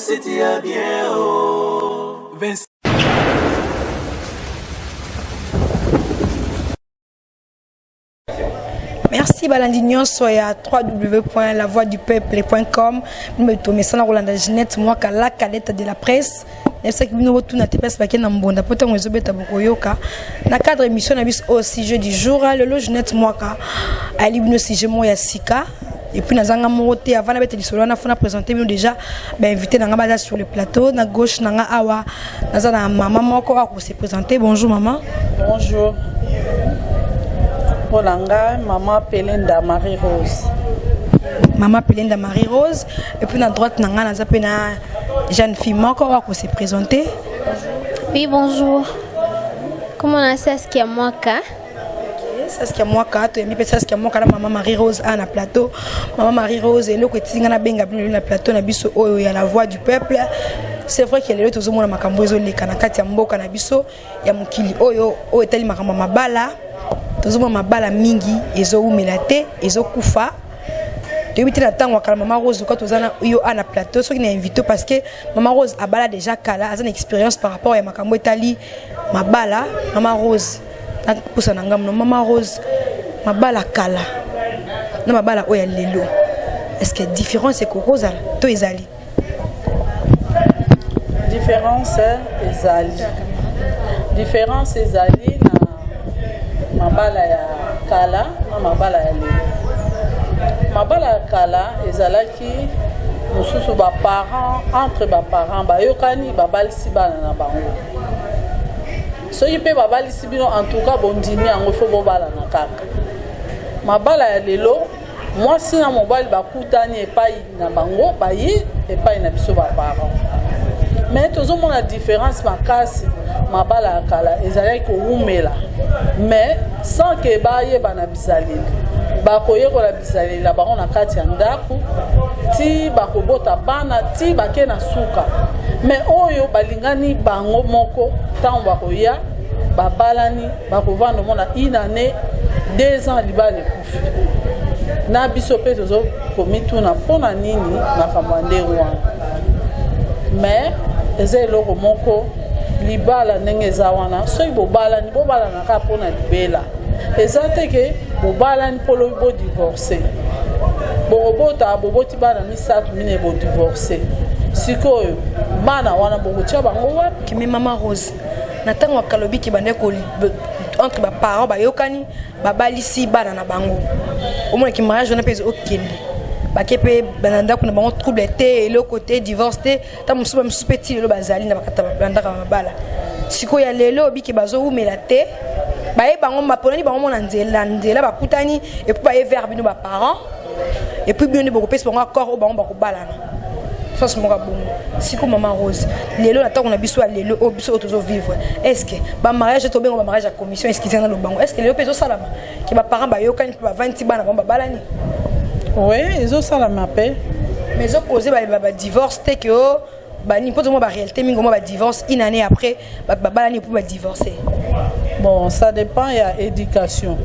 c'était bien. Merci Balandignon soya www.lavoixdupeuple.com. Nous mettons message Rolanda Ginette moi la cadette de la presse. C'est que nous retourne à TPS baké na mbonda poto ngwezo beta bokoyoka. Na cadre émission na bis au sujet du jour le Ginette moi ka ali bino sujet mo ya sika. Et puis nazanga moroté avant na bete lisolo na fona présenter bino déjà invité na ngaba sur le plateau na gauche na awa nazana maman moko ko se présenter. Bonjour maman. Bonjour. Polanga, maman Pelenda Marie-Rose. Maman Pelenda Marie-Rose. Et puis, à droite, nous avons une jeune fille qui s'est présentée. Oui, bonjour. Comment on a Saskia Mwaka? Saskia Mwaka, tu as mis Saskia Mwaka, maman Marie-Rose à la plateau. Maman Marie-Rose, et là, tu as mis la plateau, il y a la voix du peuple. C'est vrai qu'il y a les autres gens qui ont besoin de Kanakati, Mboka, Nabiso, il y a Mukili, Oyo, Oetali Makamabala. Tozoma mabala mingi ezo umelate ezo kufa depuis la temps wakala maman Rose quand tozana yo ana plateau so qui est invité parce que maman Rose abala déjà kala a une expérience par rapport à makambo etali mabala maman Rose pour ça ngam no maman Rose mabala kala na mabala oya lelo est-ce que différence c'est que Rose to ezali différence ezali mabala ya kala na mabala ya lelo mabala ya kala ezalaki mosusu baparent entre baparent bayokani babalisi bana na bango soki mpe babalisi bino en tout cas bondimi yango fo bobala na kaka mabala ya lelo mwasi na mobali bakutani epai na bango bayi epai na biso baparent mais tozomona différence makasi mabala ya kala ezalaki kowumela mais sans que bayeba na bizaleli bakoyekola bizaleli na bango na kati ya ndako ti bakobota bana ti bake na suka mais oyo balingani bango moko ntango bakoya babalani bakovanda mona une année 2 ans libala ekufi na biso mpe tozokomituna mpona nini makambo ya ndenge wana mais eza eloko moko libala ndenge eza wana soki bobalani bobalanaka mpona libela eza te ke bobalani mpo lobi bodivorce bokobota boboti bana 3 mine bodivorce sikoyo bana wana bokotia bango wapi kimi mama Rose na ntango akalobi ki bande ko entre baparents bayokani babalisi bana na bango omona ki mariage wana mpe okende bakepe bananda kuna bango trouble te le côté divorce te ta musuba musupeti lelo bazali na bakata bandaka mabala siko ya lelo biki bazo umela te baye bango maponani bango mona nzela bakutani et puis baye vers bino ba parents et puis bino boko pesa bango accord o bango bakobalana ça c'est mon bon siko maman Rose lelo na tango na biso lelo o biso tozo vivre est-ce que ba mariage to bengo ba mariage à commission est-ce qu'ils sont dans le bango est-ce que lelo peso salama ki ba parents bayokani ba 20 bana ba balani. Oui, ils ont ça la mappe. Mais ils ont causé un divorce, c'est que n'importe quoi, la réalité, mais divorce une année après, ils peuvent divorcer. Bon, ça dépend, il y a éducation.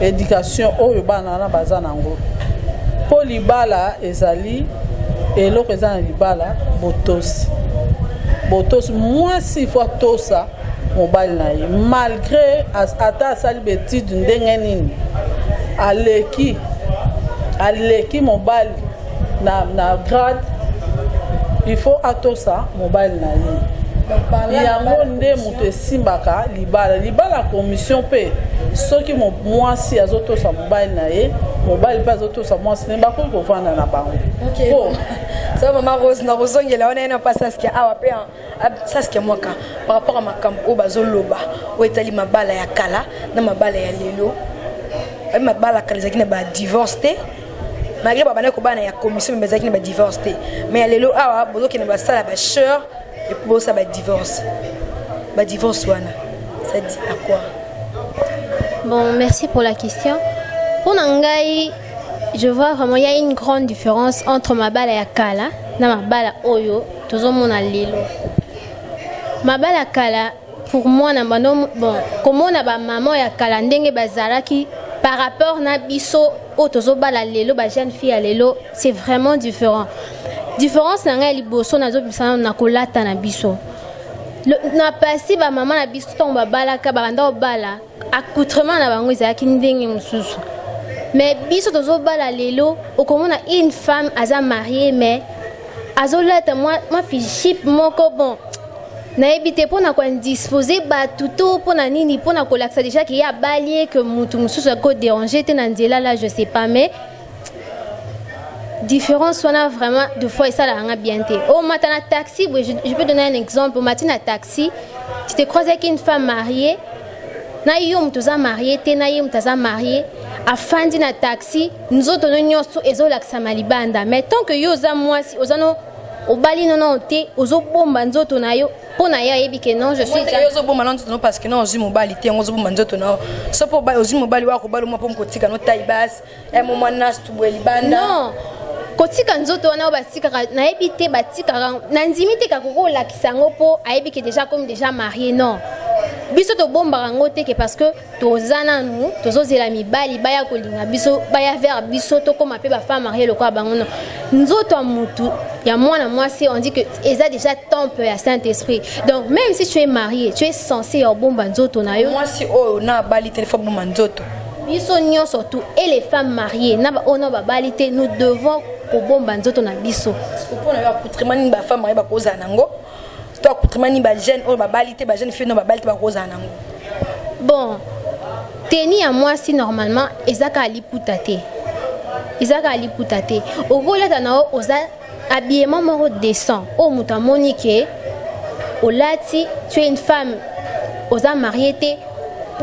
Éducation, oh, il y a bazanango. Pour libala, ezali, et l'autre ezali libala, botos. Botos, moi, si faut tout ça, mobile naïe. Malgré, ata sali bêtise d'une dengenine, aleki. Aleki mobile na grade il faut atosa mobile na ye yango nde moto esimbaka libala commission pe soki mwasi azotosa mobile na ye mobile pe azotosa mwasi ne bakoki kovanda na bango. Ça maman Rose na rozongela wana ena pas Saskia awa pe Saskia Mwaka par rapport à makambo o bazoloba o etali mabala ya kala na mabala ya lelo mabala kala zaki na ba divorce te malgré babana ko bana ya commission mais zaki na ba divorce te mais lelo awa bozo ki na ba sala ba sœur et pour ça ba divorce wana ça dit à quoi? Bon, merci pour la question. Pour Nangai, je vois vraiment il y a une grande différence entre mabala ya kala na mabala oyo tozomona lelo. Mabala kala pour moi na bano bon comment na ba maman ya kala ndenge bazalaki par rapport na biso o tozobala lelo ba jeune fille ya lelo c'est vraiment différent. différence na ngai liboso nazo bisana na kolata na biso na pasi ba mama na biso to ba balaka ba banda obala accoutrement na bango ezalaki ndenge mosusu mais biso tozo bala lelo okomona une femme aza mariée mais azolata moi fiship moko bon nayebi te mpona koindisposer bato to mpona nini mpona kolakisa déjà ke ya balie que mutu mosusu akodéranger te na nzela là je sais pas mais différence wana vraiment de fois esalaka bien te o mata na taxi je peux donner un exemple mati na taxi tu te croises avec une femme mariée na yo mutu aza marié te na ye mutu aza marié afandi na taxi nzoto no nyonso ezolakisa malibanda mais tant que yo oza mwasi oza no obali nono te ozobomba nzoto na yo pona ya yebi ke non je suis yo ozobomba nzoto no parce que non ozi mobali te ozobomba nzoto na so po ozi mobali wa ko balo mo po kotika no taibas e mo mwana stubwe libanda non kotika nzoto wana batikaka nayebi te batikaka na ndimi te kakolakisa yango po ayebi ke déjà comme déjà marié non biso tobombaka yango te ke parce que toza nanu tozozela mibali baya kolinga biso baya vers biso tokoma mpe bafemme mariée lokola bango no nzoto ya mutu ya mwana mwasi on dit que eza déjà temple ya Saint-Esprit donc même si tu es marié tu es censé obomba nzoto na yo mwasi oyo na bali te faut bomba nzoto biso nyonso surtout et les femmes mariées na ba ono babali te nous devons kobomba nzoto na biso mpona yo accoutrement ni bafemme mariée bakozala nango to accoutrement ni bajeune oyo babali te bajeune fille no babali te bakozala nango bon teni ya mwasi normalement ezaka liputa te okolata na o oza habillement moko décent o mutu amoni ke olati tu es une femme oza mariée te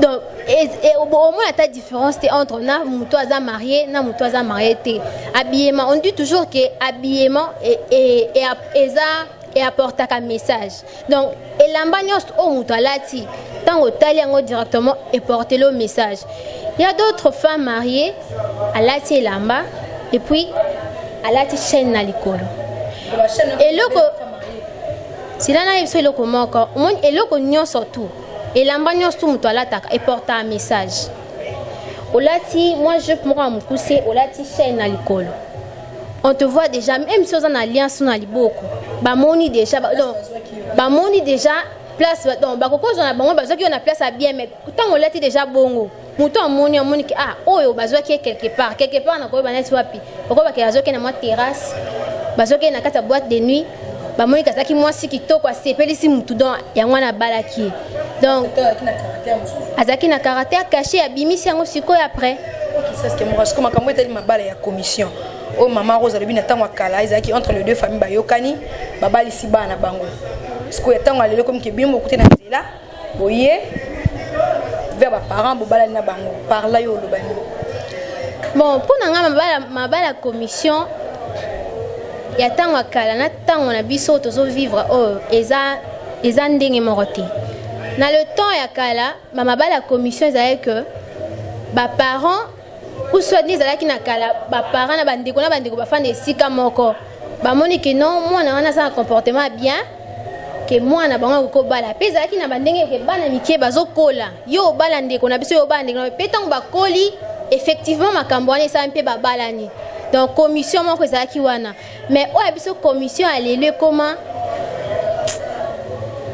donc au moins ta différence entre na mutu aza marié na mutu aza marié te habillement on dit toujours que habillement et apporte un message donc elamba nyonso o mutu alati tant otali yango directement et porter le message. Il y a d'autres femmes mariées alati elamba et puis alati chaîne na likolo eloko sila na yeso eloko moko omoni eloko nyonso tout elamba nyonso mutu alataka et porte un message olati moi je moko mukuse olati chaîne na likolo on te voit déjà même si on a une alliance na liboko bamoni déjà donc bamoni déjà place donc bakoko zona bango bazoki on a place à bien mais tant on l'a déjà bongo muto amoni que ah oyo bazoki quelque part na ko banati wapi bako ba kazoki na moi terrasse bazoki na kata boîte de nuit bamoni kazaki mwasi kitoko asepeli si mutu donc yango na balaki donc azaki na caractère caché abimisi yango siko après c'est ce que moi parce que makambo etali mabala ya commission o mama Rose alobi na tango kala ezaki entre les deux familles bayokani babali si bana bango siko tango alelo comme ke bimo kote na nzela boye vers ba parents bobala na bango parla yo lobani bon pona nga mabala commission ya tango kala na tango na biso tozo vivre eza ndenge moko te na le temps ya kala mabala commission ezali que ba parents ou soit ni zalaki na kala ba parents na bandeko bafanda esika moko bamoni que non mwana wana sa comportement bien que mwana bango ko bala pe zalaki na bandenge ke bana mikie bazokola yo bala ndeko na biso yo bala ndeko pe tango bakoli effectivement makambo wana esa mpe babalani donc commission moko ezalaki wana mais oya biso commission alele comment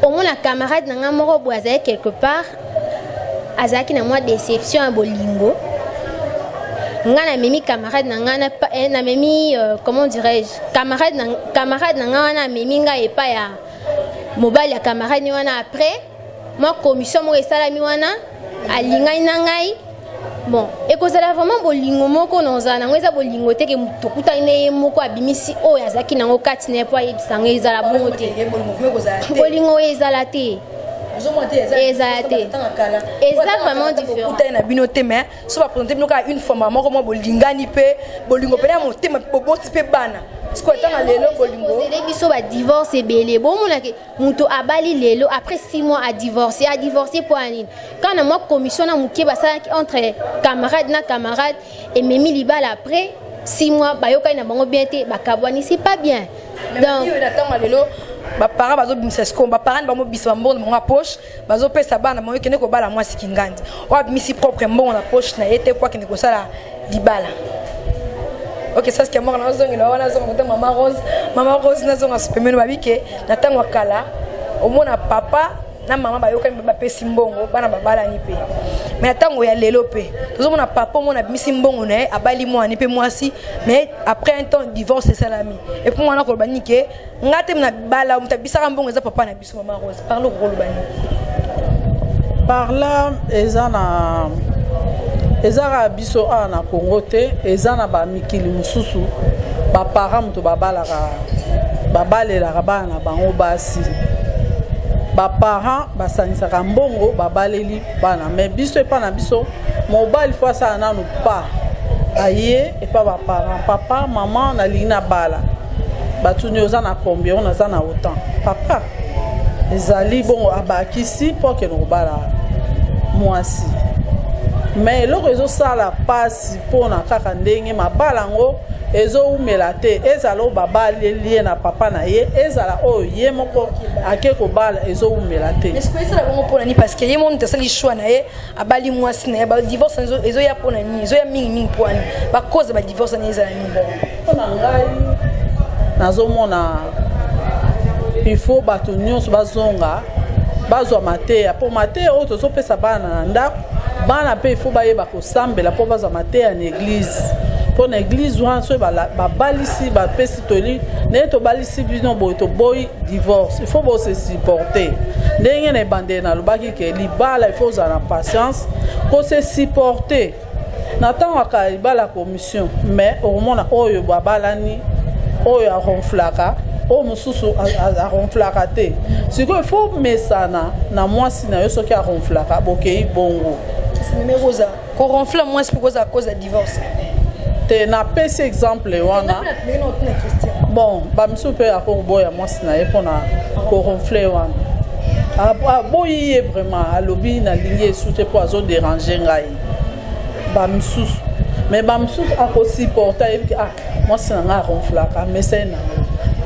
au moins la camarade nanga moko bo azali quelque part azalaki na moi déception à bolingo ngana memi camarade nanga na memi comment dirais-je camarade nanga na memi nga epa ya mobile ya camarade ni wana après moi commission mo esalami wana alingai na ngai bon ekozala vraiment bolingo moko nozala nango eza bolingo te ke tokutani na ye moko abimisi oyo azalaki nango kati na ye po ayebisanga ezala bongo te bolingo ezala te eza vraiment différent na bino te mais so ba présenter bino ka une fois moko mo bolingani pe bolingo pe na motema boboti pe bana siko tanga lelo bolingo les biso ba divorce ebele bon mona ke muto abali lelo après 6 mois a divorcé pour anine quand na moi commission na mukie basala entre camarade et memi libala après 6 mois bayoka na bango bien te bakabwani c'est pas bien donc na tanga lelo ba parents bazo bimisa sko ba parents ba mo bisa mbongo mo poche bazo pesa bana mo kene ko bala mwasi kingandi o bimisi propre mbongo na poche na yete kwa kene ko sala libala OK ça c'est que moi na zonga wana zonga maman Rose na zonga supermenu babike na tango kala omona papa na maman bayoka bapesi mbongo bana babala ni pe mais tango ya lelo pe tozomona papa mona bimisi mbongo na abali mwana pe mwasi mais après un temps divorce salami et pour moi na ko bani ke ngate na bala mutabisa mbongo za papa na biso maman Rose parle ko bani par là ezara biso na Congo te ezana ba mikili mususu ba parents to babalaka babalelaka bana bango basi ba parents basanisaka mbongo babaleli bana mais biso epa na biso mobile fois ça nanu pas aye et pas ba parents papa maman na lina bala batuni ozana combien on azana autant papa ezali bongo abakisi pour que no bala mwasi mais le réseau ça la passe pour na kaka ndenge mabala ngo ezo umela te ezalo baba lié na papa na ye ezala o ye moko akeko bala ezo umela te est-ce que ça va pour nani parce que ye monde ça li choix na ye abali mwasi na ye ba divorce ezo ya pour nani ezo ya mingi pour ani ba cause ba divorce na ezala ni bon na ngai nazomona il faut batunyo so bazonga bazwa mateya pour mateya o to so pesa bana na ndako bana pe il faut bayeba ko sambela pour bazwa mateya na église pour na église wan so ba balisi ba pesi toli ne to balisi bino boy to boy divorce il faut bo se supporter ndenge na bande na lobaki ke libala il faut za na patience ko se supporter na tango ka libala commission mais au moment oyo babalani oyo a ronflaka o mususu a ronflaka te siko il faut mesana na mwasi na yo soki a ronflaka bokei bongo mais Rosa ko ronfla mwasi pour cause de divorce te na pesi exemple wana bon ba misu pe a ko boya mwasi na ye pona ko ronfler wana boyi ye vraiment alobi na ligne soute pour azo déranger ngai ba misusu mais ba misusu a ko supporter mwasi na nga ronflaka mais c'est na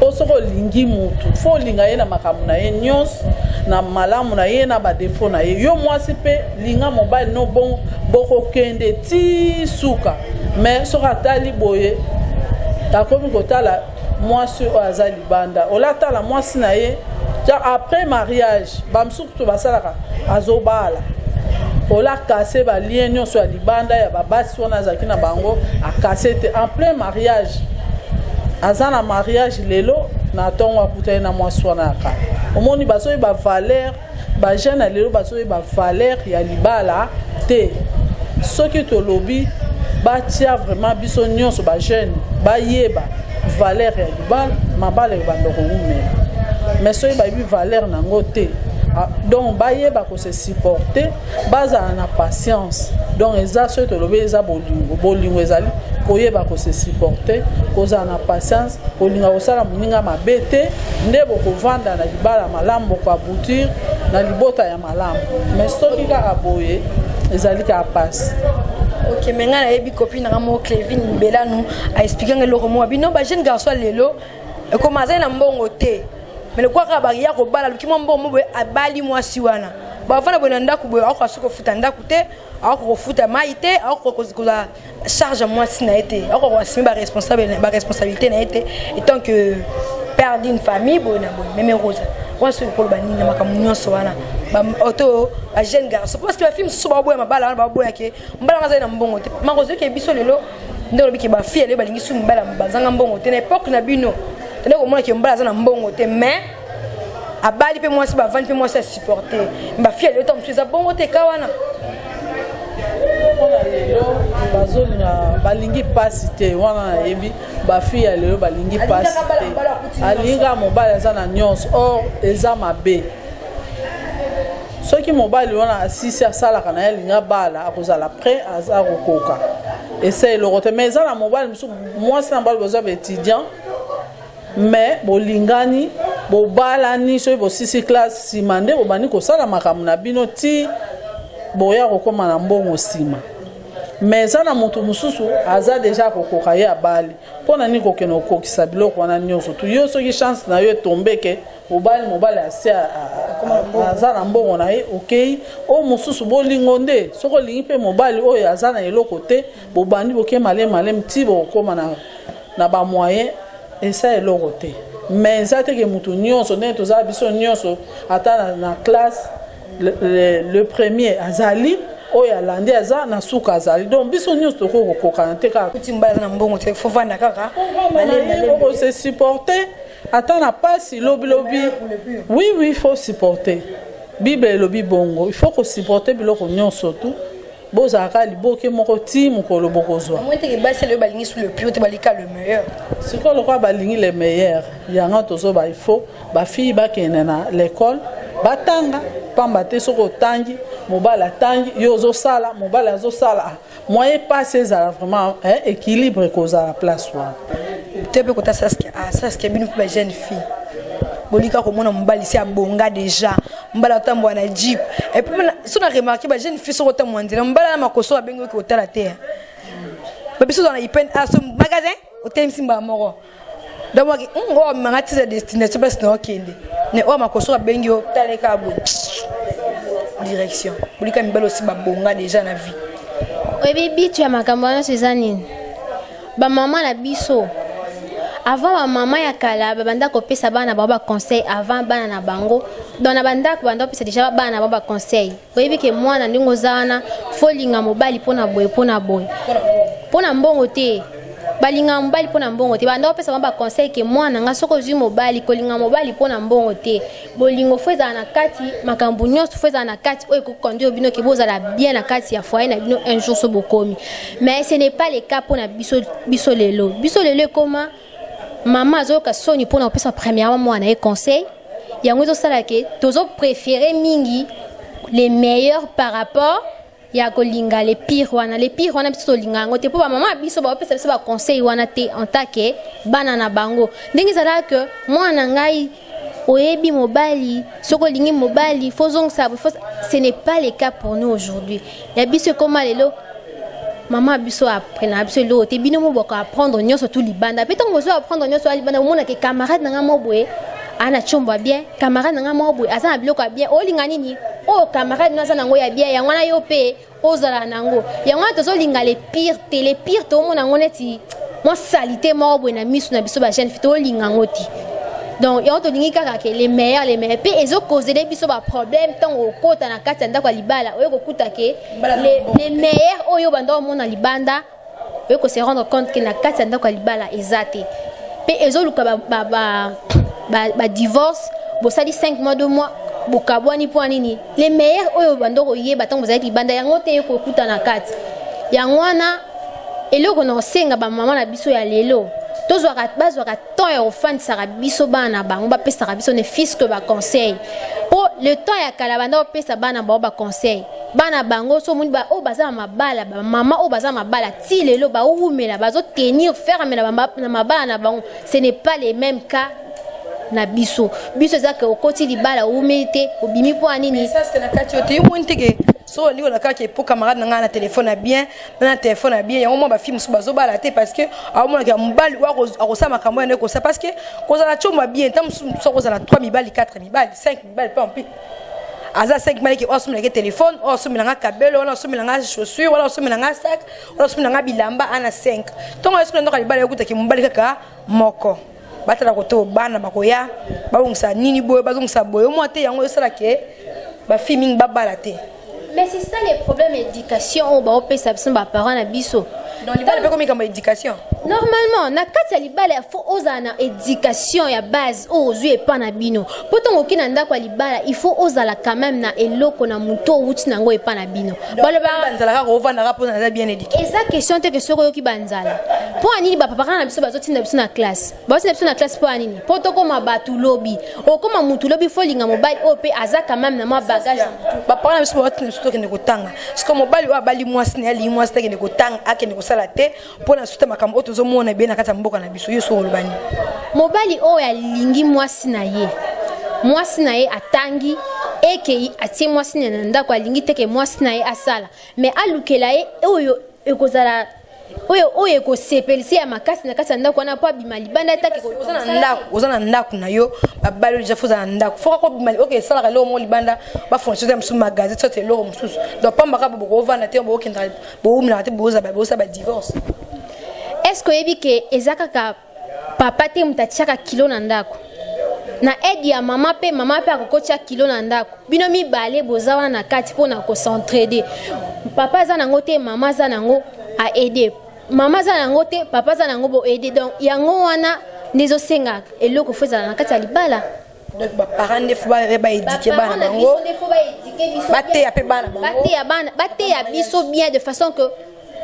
osoko lingi mutu fo linga ye na makamu na ye nyos na malamu na ye na ba défaut na ye yo mwasi pe linga mobile no bon boko kende ti suka mais soka tali boye takomi kotala mwasi o azali banda olata la mwasi na ye après mariage bamsuku to basalaka azobala ola kase ba lien nyonso ya libanda ya babasi wana azaki na bango akase te en plein mariage azana mariage lelo na tongo akutana na mwasi wana aka omoni basoyi ba valeur ba jeune lelo basoyi ba valeur ya libala te soki to lobi ba tia vraiment biso nyonso ba jeune ba yeba valeur ya libala mabala ba ndoko umela mais soyi ba bi valeur nango te donc bayeba ko se supporter baza na patience donc eza so to lobe eza bolingo ezali koyeba ko se supporter koza na patience kolinga osala muninga mabete ndebo ko vanda na libala malambo ko aboutir na libota ya malambo mais soki kaka boye ezali ka passe. OK mais nga na yebi copine na mo Clevin Belanu a expliquer ngelo mo bino ba jeune garçon lelo e commencer na mbongo te mais le quoi ka baria ko bala luki mbongo mo abali mwasi wana ba fana bona ndaku boye akasuko futa ndaku te akoko futa maite akoko koza charge mwasi na été akoko assumer ba responsabilité na été étant que père d'une famille bona même Rosa moi c'est pour bani na makamunyo so wana ba auto a jeune garçon parce que ba film so ba boya mabala wana ba boya ke mbala ngaza na mbongo te mangozo ke biso lelo ndolo biki ba fille le balingi su mbala bazanga mbongo te na époque na bino tene ko mona ke mbala za na mbongo te mais abali pe moi si ba vendre pe moi c'est supporter ba fille le temps tu za bongo te kawana ona lelo bazoli na balingi pasi te wana yebi ba fille lelo balingi pasi te alinga mobile za na nyonso or eza mabe soki mobile wana asisi asalaka na yalinga bala akozala prêt aza kokoka essaye le rote mais za na mobile moi c'est na bala besoin d'étudiant mais bolingani bobalani so bo sisi classe simande bobani ko sala makamu na bino ti boya kokoma na mbongo sima mais ana moto mususu aza déjà kokoka ya bali pona ni kokeno kokisa biloko wana nyonso tu yo soki chance na yo tombe ke obali mobali asia aza na mbongo na ye okay o mususu bolingo nde soko lingi pe mobali oyo aza na eloko te bobandi boke malem ti bokoma na na ba moyen et ça est l'oroté mais ça te que mutu nyonso ne to za biso nyonso ata na classe le premier azali oya landi aza na suka azali donc biso nyonso to ko kokana te ka kuti mbala na mbongo te faut vanda kaka on se supporter ata na pasi lobi oui il faut supporter bible lobi bongo il faut ko supporter biloko nyonso tout bozaka liboke moko ti mokolo bokozwa moi te ke basi le balingi sous le plus te balika le meilleur c'est quoi le quoi balingi les meilleurs yanga tozo ba il faut ba fille ba kene na l'école batanga pamba te soko tangi mobala tangi yozo sala mobala zo sala moyen passer ça vraiment équilibre koza la place wa te pe kota saske binu pa jeune fille bolika ko mona mbali si abonga déjà mbala tambo na jeep et puis si on a remarqué ba jeune fille so tambo ndela mbala na makoso abengo ko tala te ba biso dans ipen à ce magasin au time simba moko donc on mangati sa destination parce que okende ne o makoso abengo tala ka bo direction bolika mbala aussi ba bonga déjà na vie oui bibi tu as makambana Suzanne ba maman na biso avant ma maman ya kala banda ko pesa bana ba conseil avant bana na bango dans na banda ko banda pesa déjà bana ba conseil oyebi ke mwana ndingo zana folinga mobali pona boy pona mbongo te balinga mobali pona mbongo te banda pesa ba conseil ke mwana nga soko zwi mobali kolinga mobali pona mbongo te bolingo feza na kati makambu nyonso feza na kati oyo ko conduire bino ke boza la bien na kati ya foyer na bino un jour so bokomi mais ce n'est pas le cas pona biso lelo comment maman azoka soni pona opesa premièrement mwana e conseil yango to sala ke tozo préférer mingi les meilleurs par rapport ya kolinga les pires wana biso linga ngote po maman biso ba opesa biso ba conseil wana te en tant que bana na bango ndenge sala que mwana ngai oyebi mobali soko lingi mobali ce n'est pas le cas pour nous aujourd'hui ya biso comment lelo maman biso apprendre biso lo te bino mo boko apprendre nyonso tout libanda pe tongo zo apprendre nyonso libanda mona ke camarade nga mobwe ana chomba bien camarade nga mobwe azana biloko bien o linga nini o camarade na sana ngo ya bien ya ngwana yo pe ozala nango ya ngwana to zo linga les pires to mona ngoneti mo salité mobwe na misu na biso ba jeune fito linga ngoti donc yo to lingi kaka ke les meilleurs pe ezo causer des biso ba problème tango kota na kati ndako libala oyo kokuta ke les meilleurs oyo banda mona libanda oyo ko se rendre compte que na kati ndako libala ezate pe ezo luka ba divorce bo sali 5 mois 2 mois bokabwani po nini les meilleurs oyo banda ko yeba tango zali libanda yango te yo kokuta na kati yangwana eloko na senga ba mama na biso ya lelo tozwaka temps ya ofandisaka biso bana bango bapesaka biso ne fils que ba conseil po le temps ya kala banda bapesa bana bango ba conseil bana bango so moni ba o baza mabala ba mama o baza mabala ti lelo ba umela bazo tenir ferme na mabala na bango ce n'est pas les mêmes cas na biso zaka okoti libala umete obimi po anini ça c'est na kati yote yo monteke so ni on a kaka pour camarade na téléphone bien na téléphone bien ya au moins ba film so bazo bala te parce que au moins ka mbali wa ko ma kambo ne ko ça parce que ko za la chomba bien tam so ko za la 3 mibali 4 mibali 5 mibali pas en plus aza 5 mibali ki osum na téléphone osum na kabelo wala osum na chaussure wala osum na sac wala osum na bilamba ana 5 tongo esu na libala yokuta ki mbali kaka moko batala ko to bana bakoya balungisa nini boye bazungisa boye mo te yango esala ke ba filming babala te. Mais c'est ça les problèmes d'éducation on va opesa biso ba parents na biso dans libala pe comme comme éducation normalement na kati ya libala il faut ozana éducation ya base ozui epa na bino poto ngokina ndako ya libala il faut ozala quand même na eloko na muto uti nango epa na bino balo banzala ka ovanda ka pona bien éduqué et ça question te que soko yoki banzala po anini ba papa na biso bazotinda biso na classe po anini poto koma batu lobi o koma mutu lobi folinga mobile op aza quand même na ma bagage ba papa na biso bazotinda biso kende kotanga parce que mobile wa bali mwasi na ali mwasi kende kotanga akende kosala te pona suta makambo otozo mona bien na kata mboka na biso yeso olobani mobali o ya lingi mwasi na ye atangi eke atie mwasi na ndako alingi teke mwasi na ye asala mais alukela ye oyo ekozala oyo ko sepelisi ya makasi na kati ndako na po abima libanda take ozana ndako na yo babalo déjà foza na ndako foka ko bima OK sala ka lo mo libanda ba fonctionner musu magasin sote lo musu donc pas mbaka bo vana te bo okenda bo umna te bo za ba divorce. est-ce que yebi ke ezaka papa te mutachaka kilo na ndako na aide ya mama pe akokotia kilo na ndako bino mibale boza wana na kati mpona kocentraider papa aza nango te mama aza nango a aider mama aza nango te papa aza nango bo aider donc yango wana nezosenga eloko fo ezala na kati ya libala. Donc baparents ne faut pas éduquer bana bango bateya pe bana bango bateya biso bien de façon que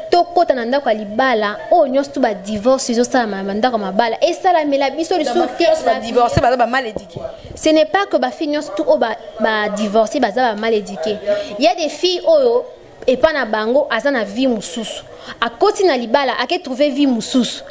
tokota na ndako ya libala oyo nyonso to badivorce ezosalama na ndako mabala esalamela biso lisusu badivorce baza bamal éduqué. Ce n'est pas que bafille nyonso to oyo badivorce baza bamal éduqué. Il y a des filles oyo epa na bango aza na vie mosusu akoti na libala ake trouver vie mosusu.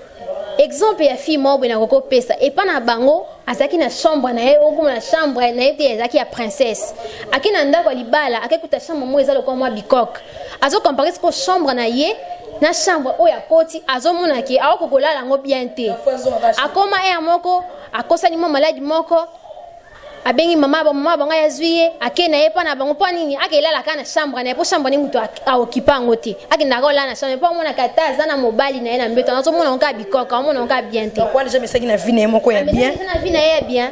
Exemple ya fille moko boye na koko pesa epa na bango azaki na chambre na ye okoma na chambre na ye te ezaki ya princesse aki na ndako ya libala akekuta chambre mo eza lokola mwa bikok azocompare siko chambre na ye na chambre oyo akoti azomona ke aokokolala yango bien te akoma ya moko akosani mwa maladi moko abengi mama bango yazwi ye ake na ye mpa na bango mpo nini akelala kaka na chambre na ye mpo chambre ni moto aokipa yango te akendaka kolala na chambre mpo amona kata aza na mobali na ye na mbeto azomona ngo kaka bikoka amona ngo kaka bien te wana jamais esaki na vie na ye moko ya bien na vie na ye ya bien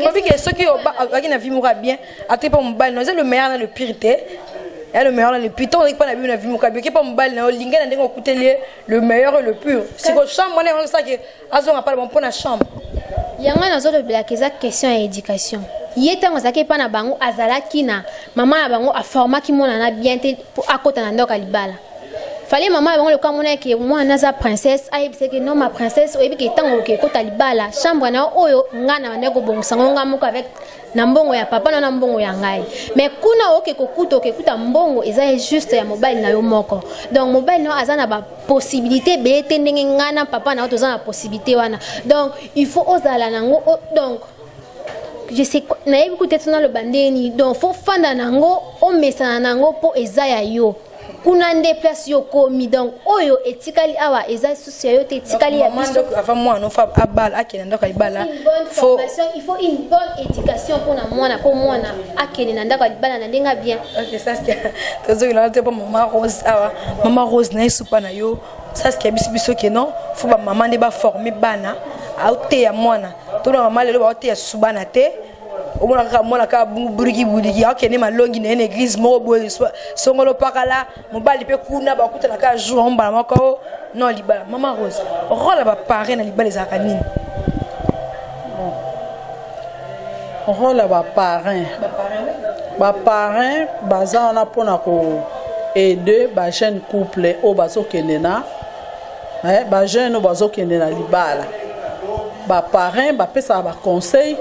mobike soki obaki na vie moko ya bien atoki mpa mobali na eza le meilleur na le pire te ya le meilleur na le pire tongo mpa na bio na vie moko ya bien oki mpa mobali na yo lingai na ndenge okuteli le meilleur et le pur siko chambre wana yango saki azonga pala mpo na chambre yango nazolobelaka eza question ya éducation ye ntango azalaki epa na bango azalaki na mama na bango aformaki mwana na bien te mpo akota na ndako ya libala fale mama na bango lokola mona ke mwana aza princesse ayebisaki non ma princesse oyebi ke ntango okekota libala chambre na yo oyo ngai na bandeki kobongisa ngo ngai moko avec na mbongo ya papa na mbongo ya ngai mais kuna okekuta mbongo eza juste ya mobile na yo moko donc mobile na aza na bapossibilité ebele te ndenge ngai na papa na yo toza na possibilité wana donc il faut ozala nango donc je sais nayebi kutetuna loba ndeni donc faut fanda nango omesana nango mpo eza ya yo kuna nde place yo komi donc oyo etikali awa eza susu ya yo te etikali ya biso avant moi non fa abal akena ndako ibala il faut une bonne éducation pour na mwana pour mwana akena na ndako ibala na ndenga bien. OK ça c'est tozo ila te pour maman Rose na isupa na yo ça c'est biso ke non faut ba maman ne ba former bana aute ya mwana to na maman lelo ba aute ya subana te omona kaka mwana kaka buriki akende malongi na ye na église moko boye songolo pakala mobali mpe kuna bakutana kaka jour ombala moko non libala. Mama Rose rôle ya baparent na libala ezalaka nini? Rôle ya baparent baza wana mpona koaide bajeune couple oyo bazokende na bajeune oyo bazokende na libala baparent bapesaka baconseil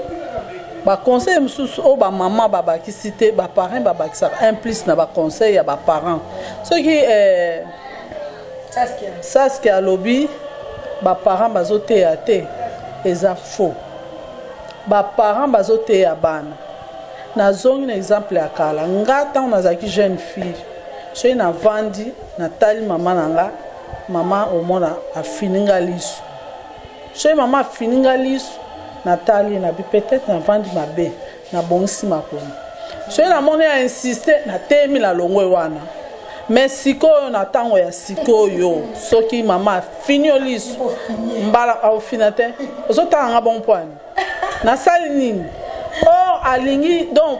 baconseil mosusu oyo bamama babakisi te baparent babakisaka implice na baconseil ya baparent soki saski alobi baparent bazoteya te eza faux baparent bazoteya bana nazongi na exemple ya kala nga ntango nazalaki jeune fille soki navandi natali mama na nga mama omona afininga liso soki mama afininga liso natali na bi peut-être navandi mabe nabongisi makomi soki namoni ya insiste natemi na longwe wana mais sikoyo na ntango ya sikoyo soki mama afini liso mbala aufina te ozotanga nga bon point nasali nini alingi donc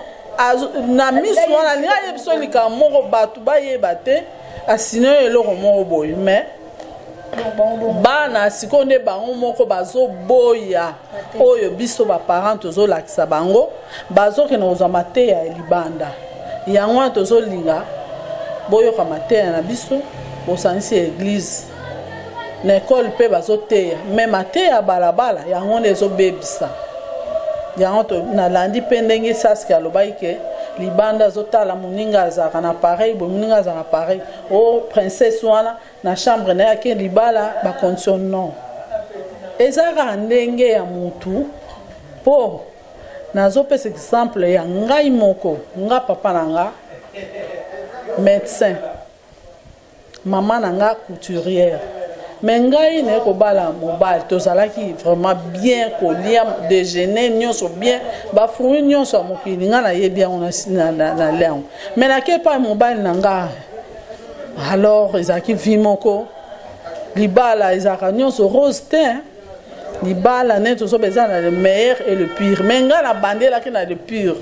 na miso wana alingi ayebiso likambo moko bato bayeba te asino eloko moko boye mais bana sikoyo nde bango moko bazoboya oyo biso baparent tozolakisa bango bazokende kozwa mateya ya libanda yango wana tozolinga boyoka mateya na biso bosangisi église na ekole mpe bazoteya me mateya ya balabala yango nde ezobebisa yango nalandi mpe ndenge saski alobaki ke libanda azotala moninga azalaka na pareil boye moninga azalaka pareil o princesse wana na chambre na ye ake libala bacondition non ezalaka ndenge ya mutu mpo nazopesa exemple ya ngai moko nga papa na nga médecin mama na nga couturière mais ngai naye kobala mobali tozalaki vraiment bien kolia déjeuner nyonso bien bafruit nyonso ya mokili nga nayebi yango na leango mais nake epai mobali na nga alors ezalaki vi moko libala ezaka nyonso rose te libala ne tozo beza na le meilleur et le pire mais nga na bandela ki na le pire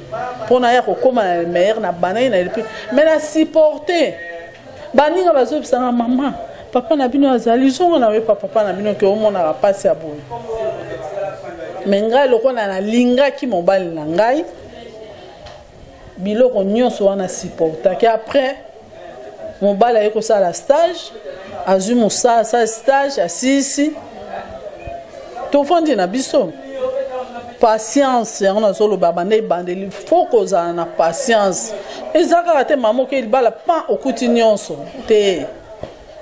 pona ya kokoma na le meilleur na bandela na le pire mais na supporter baninga bazo bisanga maman papa na bino azali zonga na we papa na bino ke omona pasi ya boye mais nga lokona na linga ki mobali na ngai biloko nyonso wana supporter ki après mobali aye kosala stage azwi mosala sa stage asisi tofandi na biso patience yango nazoloba banda ebandeli fo kozala na patience eza kaka te mama oke libala pa okuti nyonso te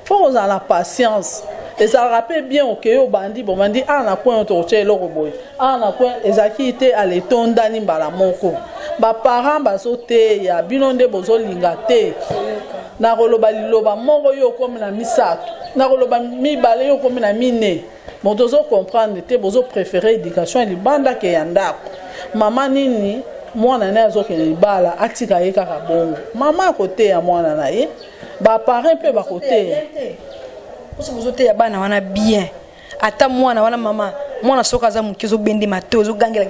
fo kozala na patience ezalaka mpe bien okeye obandi bomandi na point oyo tokotya eloko boye na point ezalaki te aletondani mbala moko baparent bazoteya bino nde bozolinga te nakoloba liloba moko yo okomi na misato nakoloba mibale yo okomi na mine bon tozo comprendre te bozo préférer éducation ya libanda ke ya ndako mama nini mwana na azokende libala atika ye kaka bongo mama akoteya mwana na ye baparent mpe bakoteya oso bozoteya bana wana bien ata mwana wana mama mwana soka za muki ozobende mato ozogangela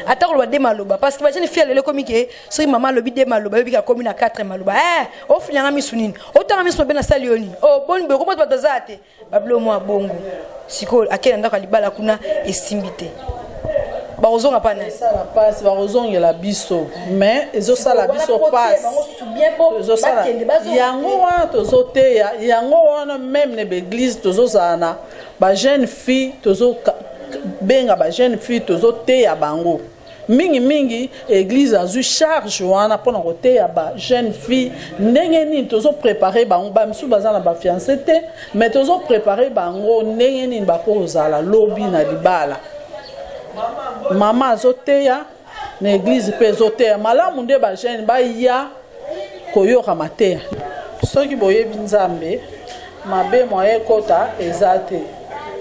ata koloba de maloba parce que bajeni fia lelo komi ke soki mama alobi de maloba yobika komi na 4 maloba ofulanga misu nini otanga misu mabe na sali yo nini boni boye komota bato aza te babilo mwa bongo sikoyo akenda ndako ya libala kuna esimbi te bakozonga pana esala pasi bakozongela biso mais ezosala biso pasi yango wana tozoteya yango wana même ne baeglise tozozala na bajeune fille tozobenga bajeune fille tozoteya bango mingi église azwi charge wana mpona koteya bajeune fille ndenge nini tozoprépare bango bamisu baza na bafiancé te mais tozoprépare bango ndenge nini bakozala lobi na libala mama azoteya na église mpe ezoteya malamu nde bajeune baya koyoka mateya soki boyebi nzambe mabe moye kota eza te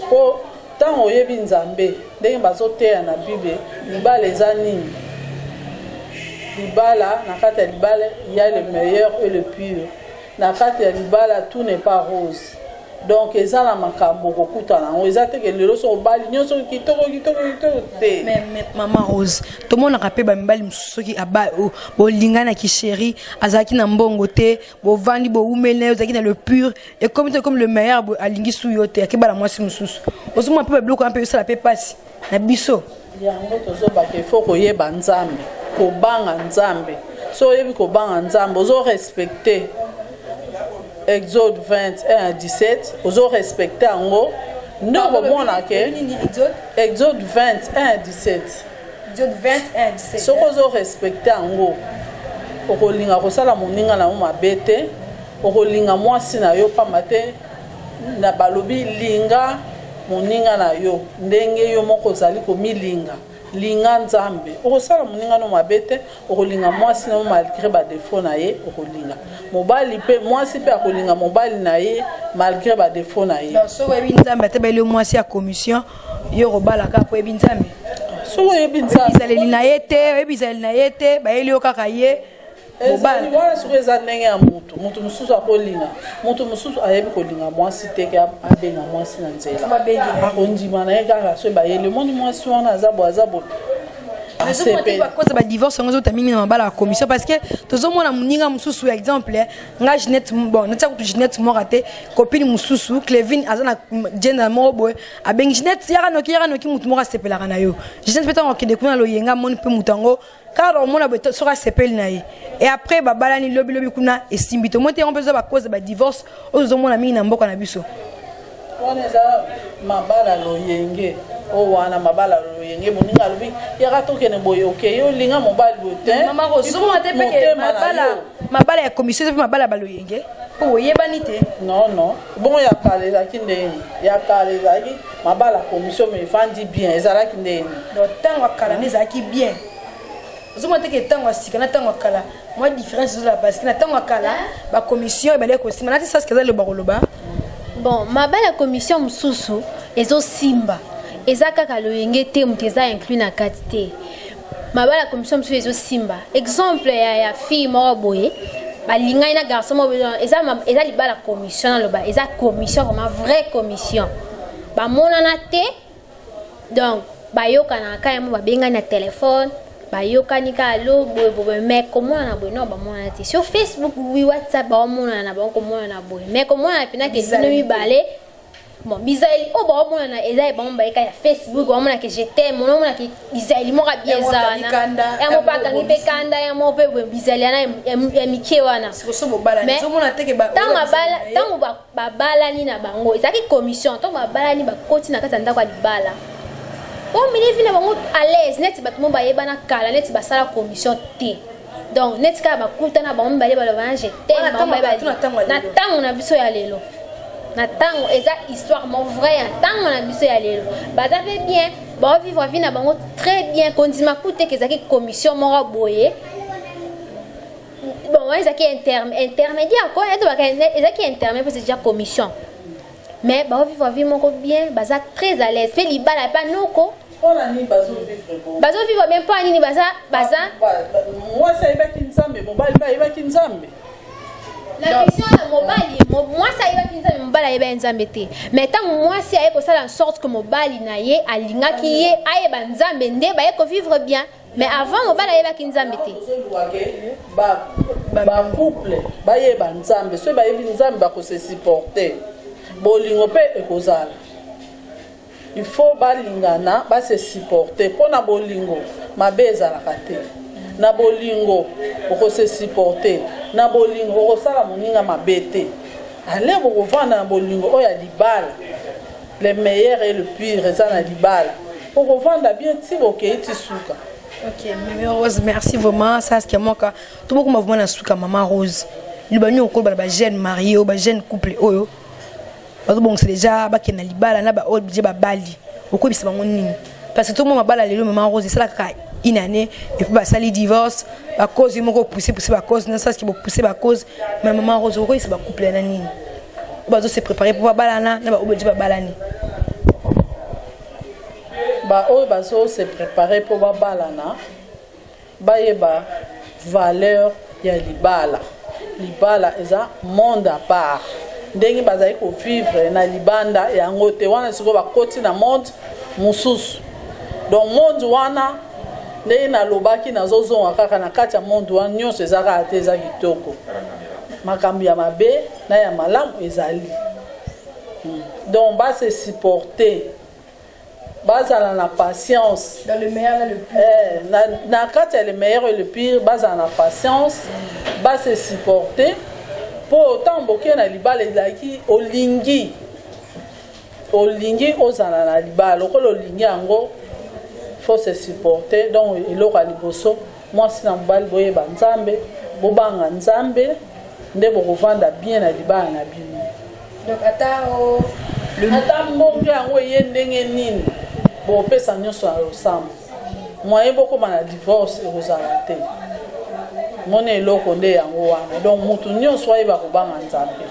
po ntango oyebi nzambe ndenge bazoteya na bible libala eza nini libala na kati ya libala il y a le meilleur et le pire na kati ya libala tout n'est pas rose donc eza na makambo kokutana yango eza te ke lelo so obali nyonso kitoko te mais mama Rose tomonaka mpe bamibali mosusu soki bolinganaki chéri azalaki na mbongo te bovandi boumeli na ye ozalaki na le pur ekomi te comme le meilleur alingi su yo te akebala mwasi mosusu ozomona mpe babiloko wana mpe yosala mpe pasi na biso yango tozobaka ifo koyeba nzambe kobanga nzambe so oyebi kobanga nzambe ozorespecte Exode 21-17, ozo respecter ango. Non, bon ke Exode 21-17. Exode 21-17. So ozo respecter ango. Okolinga kosala moninga na mo mabete, okolinga mwasi na yo pamate na balobi linga moninga na yo. Ndenge yo moko zali komilinga. Linga nzambe okosala moninga no mabete okolinga mwasi na malgré ba défaut na ye okolinga mobali pe mwasi pe akolinga mobali na ye malgré ba défaut na ye so webi nzambe te bele mwasi ya commission yo robala ka po webi nzambe so webi nzambe bizaleli na ye te webi bizaleli na ye te ba eli yo kaka ye mobali wala so eza ndenge ya mutu mususu akolinga mutu mususu ayebi kolinga mwasi te ke abenga mwasi na nzela akondima na ye kaka so bayele moni mwasi wana azabo cause ba divorce ngo zota mingi na mabala ya commission parce que tozomona muninga mususu exemple nga Jeanette bon nataka ku Jeanette morate copine mususu Clevin azana gender mobo abengi Jeanette yara noki mutu mora sepelaka na yo Jeanette petango kende kuna lo yenga moni pe mutango car on mona beto sera sepel na ye et après babalani lobi kuna esimbi to monte on peut ba cause ba divorce ozomona mingi na mboka na biso wana za mabala lo yenge o wana mabala lo yenge moninga lobi yaka tokene boye okay yo linga mobali bote mama kozoma te peke mabala ya commission pe mabala balo yenge po yebani te non bon ya kale la kinde ya kale la ki mabala commission me vandi bien ezala kinde donc tango kala ne zaki bien ozoma te ke tango sika na tango kala moi différence là parce que na tango kala ba commission e bale ko sima na ça ce que ça le bakoloba bon mabala commission mususu ezo simba eza kaka loyenge te mutu eza inclus na kati te mabala commission mususu ezo simba exemple ya fille moko boye balinga ina garçon mo eza libala commission loba eza commission vraiment vraie commission ba monana te donc bayokana kaya mo babenga na téléphone bayokani ka lo boy mais comment na boy non ba monana te sur Facebook oui WhatsApp ba monana na ba ko monana boy mais comment na pina ke sino mi balé bon bizaeli o ba monana eza ba mo ba ka ya Facebook ba monana ke je t'aime mon monana ke bizaeli mo ka bieza na ya mo pa ka ngipe kanda ya mo pe bizaeli na ya mike wana so bo bala so mona te ke ba tango ba bala ni na bango ezaki commission tango ba bala ni ba koti na kata ndako ya libala bon mini vina bango à l'aise net bat mo ba yeba na kala net ba sala commission te donc net ka ba kuta na bango ba yeba ba je t'aime na tango na biso ya lelo na tango eza histoire mon vrai tango na biso ya lelo ba ça fait bien ba vivre vie na bango très bien kondima kute ke zaki commission mo boye bon ouais zaki intermédiaire quoi ezaki intermédiaire parce que déjà commission mais ba vivre vie moko bien ba ça très à l'aise fait libala pas noko on ni bazo vivre bazo vivre même pas nini baza moi ça iba kinzambe mon bali ba iba kinzambe la question de mobali moi ça iba kinzambe mobali iba nzambe te mais tant moi si aye ko ça en sorte que mobali na ye alinga ki ye aye ba nzambe nde ba ye ko vivre bien mais avant mobali aye ba kinzambe te ba couple ba ye ba nzambe so ba ye nzambe ba ko se supporter bolingo pe ekozala il faut balingana ba se supporter pona bolingo mabe ezalaka te na bolingo oko se supporter na bolingo oko sala moninga mabe te ale boko vanda na bolingo oya libala le meilleur et le pire eza na libala oko vanda bien ti bokei ti suka. Ok, mais Rose, merci vraiment. Ça, c'est moi quand tout beaucoup m'a vu na suka maman Rose. Le banyo au col ba jeune marié, ba jeune couple oyo. Parce que bon c'est déjà ba kena libala na ba budget ba bali. Au col bisa bango nini. Parce que tout le monde m'a bala lelo maman Rose, c'est là ka une année et puis ba sali divorce, ba cause moko pousser ba cause, na ça ce qui pousser ba cause, mais maman Rose au col c'est ba couple na nini. Ba zo se préparer pour ba bala na ba budget ba balani. Ba oyo bazo se préparer pour ba balana ba yeba valeur ya libala eza monde à part ndenge bazali ko vivre na libanda ya ngote wana siko ba koti na monde mususu donc monde wana ndenge na lobaki nazozonga kaka na kati ya monde wana nyonso ezaka ate eza kitoko makambo ya mabe na ya malamu ezali donc ba se supporter bazala na patience dans le meilleur et le pire na kati le meilleur et le pire bazala na patience ba se supporter pour autant boke na libala ezalaki olingi ozala na libala lokola olingi yango faut se supporter donc eloko ya liboso mwasi na mobali boyeba nzambe bobanga nzambe nde bokovanda bien na libala na bino donc ata mbongo yango eye ndenge nini bopesa nyonso na losambo moye bokoma na divorce ekozala te mona eloko nde yango wana donc mutu nyonso ayeba kobanga nzambe.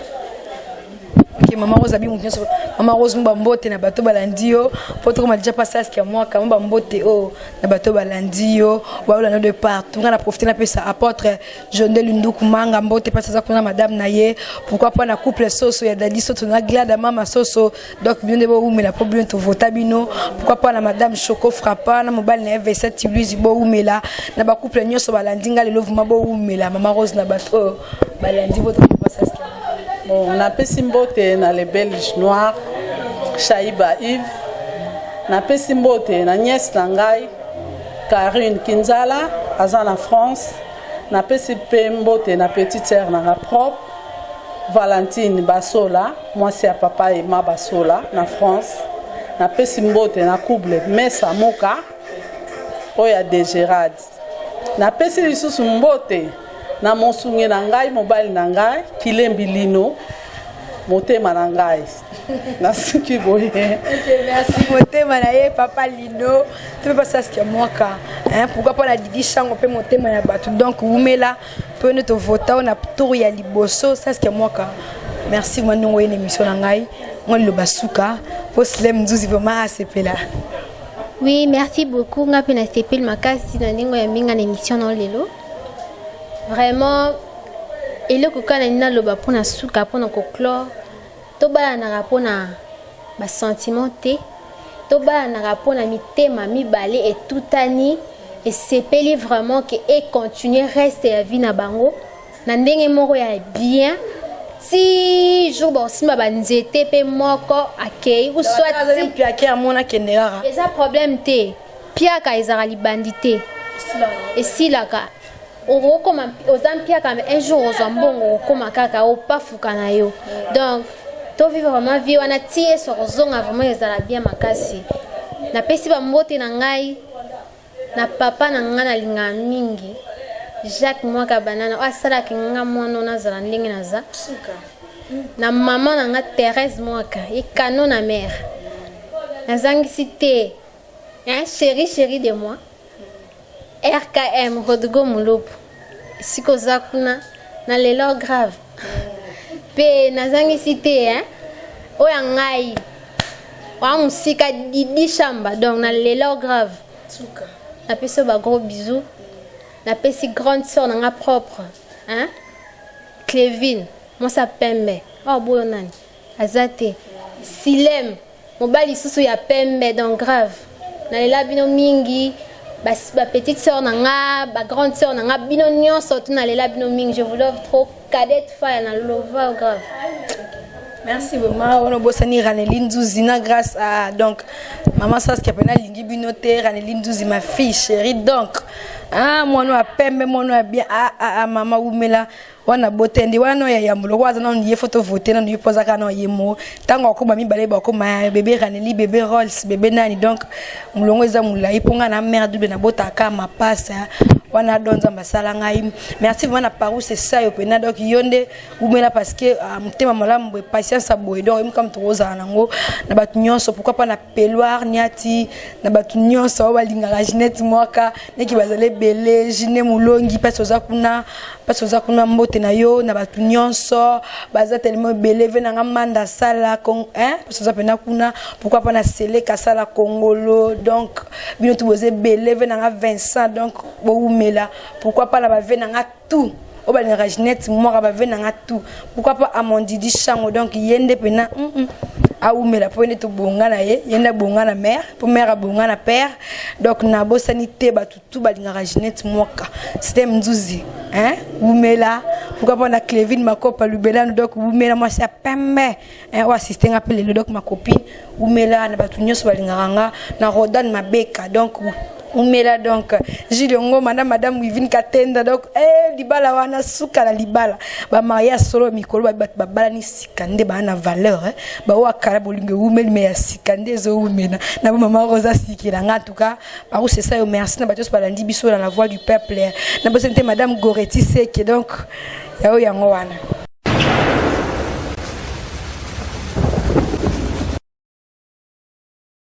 Ok, maman Rose abi mutu nyonso maman Rose mba mbote na bato balandi yo po to koma déjà passé à ce qu'il moi quand mba mbote o na bato balandi yo ba ola no de partout ngana profiter na pesa apôtre Jondel Nduku manga mbote pasa za kuna madame na ye pourquoi pas na couple soso ya dadi soto na glada mama soso donc bien de bo umela problème to vota bino pourquoi pas na madame Choco frappa na mobile na V7 Louise bo umela na ba couple nyonso balandi ngale lo vuma bo umela maman Rose na bato balandi bo to pasa à ce qu'il bon na pesi mbote na les Belges noirs Shaiba Yves na pesi mbote na nièce na ngai Karine Kinzala aza na France na pesi pe mbote na petite sœur na propre Valentine Basola mwasi ya papa Emma Basola na France na pesi mbote na couple Mesa Moka oya de Gérard na pesi lisusu mbote na monsunge na ngai mobali na ngai Kilembi Lino motema na ngai nasuki boye. Ok, merci motema na ye papa Lino tu peux passer à ce qu'il y a moi hein pourquoi pas la Didi Chango pe motema ya batu donc umela peut ne te voter on a tour ya liboso ça ce qu'il y a moi merci moi nous une émission na ngai moi le basuka pour slem nzuzi vraiment asepela. Oui, merci beaucoup nga pe na sepel makasi na ndingo ya minga na émission na lelo. Vraiment eloko kana naloba mpona suka mpona koklore tobalanaka mpona basentiment te tobalanaka mpona mitema mibale etutani esepeli vraiment ke econtinue reste ya vie na bango na ndenge moko ya bien si jour baosimba banzete mpe moko akei ou soit piake amona kende kaka eza problème te piaka ezaka libandi te esilaka okokoma oza mpiaka un jour ozwa mbongo okokoma kaka opafuka na yo donc tovivre vraiment vie wana ti ye so kozonga vraiment ezala bien makasi napesi bambote na ngai na papa na ngai nalingaka mingi Jacques Mwaka Banana asalaki nga mwana nazala ndenge naza na mama na nga Thérèse Mwaka ekano na mère nazangisi te chérie de moi RKM Rodrigo Mulupu sikoza kuna na lelo grave pe nazangisi te oya ngai wa musika Didi Chamba donc na lelo grave napesi ba gros bisous napesi grande sœur na nga propre Clévine mosa pembe boyo nani azate Silem mobali susu ya pembe donc grave na lela bino mingi ba petite sœur na nga ba grande sœur na nga bino nyonso tu na lela bino mingi je vous love trop cadette fire na lova grave. Merci vraiment on a bossani Raneline Zouzina grâce à donc maman Saskia pena lingi binote Raneline Zouzi ma fille chérie donc moi no apembe moi no bien mama umela wana botendi wana ya yambulo kwaza na ndiye photo voter na ndiye poza kana yemo tango akoma mibale ba koma bébé Raneli bébé Rolls bébé nani donc mulongo eza mulai ponga na mère double na botaka ma passe wana donza masala ngai merci vraiment na parou c'est ça yo pena donc yonde umela parce que mutema malamu patience aboy donc im comme toza nango na batu nyonso pourquoi pas na peloir niati na batu nyonso balinga Ginette Mwaka neki bazale belé jine mulongi pasoza kuna mbote na yo na batu nyonso baza tellement belé venanga manda sala kon pasoza pena kuna pourquoi pas na seleka sala kongolo donc bino tu boze belé venanga Vincent donc boumela pourquoi pas na ba venanga tout obalinga Ginette Mwaka ba venanga tout pourquoi pas Amondidi Chango donc yende pena aumela pone to bongana ye yenda bongana mère pour mère bongana père donc na bosanité batutu balinga Ginette Mwaka c'était mzuzi umela pourquoi pas na Clévine makopa lubela donc umela moi c'est pembe ou assister appelé le donc ma copine umela na batu nyonso balinga nga na Rodan Mabeka donc umela donc Gilles Ngoma na madame Wivine Katenda donc libala wana suka na libala ba maria solo mikolo ba bala ni sikande ba na valeur ba wa kala bolinge umeli me ya sikande zo umena na maman Rosa sikila nga en tout cas par c'est ça yo merci na batos balandi biso dans la voix du peuple na bosente madame Goretti Seke donc yao yango wana